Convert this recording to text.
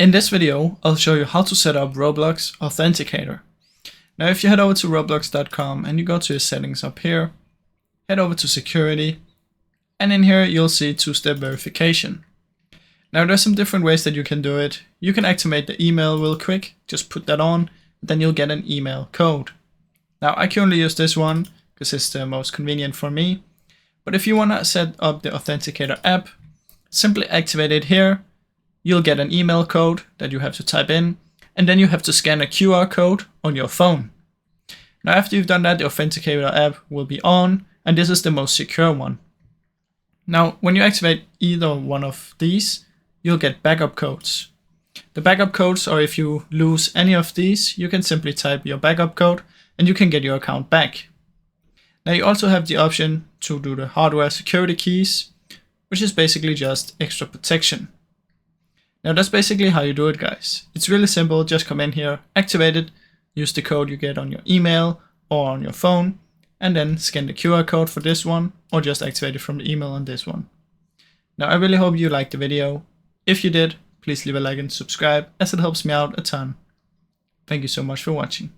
In this video, I'll show you how to set up Roblox Authenticator. Now if you head over to roblox.com and you go to your settings up here, head over to security, and in here you'll see two-step verification. Now there's some different ways that you can do it. You can activate the email real quick, just put that on, then you'll get an email code. Now I currently use this one because it's the most convenient for me, but if you want to set up the Authenticator app, simply activate it here. You'll get an email code that you have to type in, and then you have to scan a QR code on your phone. Now after you've done that, the Authenticator app will be on, and this is the most secure one. Now when you activate either one of these, you'll get backup codes. The backup codes are if you lose any of these, you can simply type your backup code and you can get your account back. Now you also have the option to do the hardware security keys, which is basically just extra protection. Now that's basically how you do it, guys. It's really simple. Just come in here, activate it, use the code you get on your email or on your phone, and then scan the QR code for this one, or just activate it from the email on this one. Now I really hope you liked the video. If you did, please leave a like and subscribe, as it helps me out a ton. Thank you so much for watching.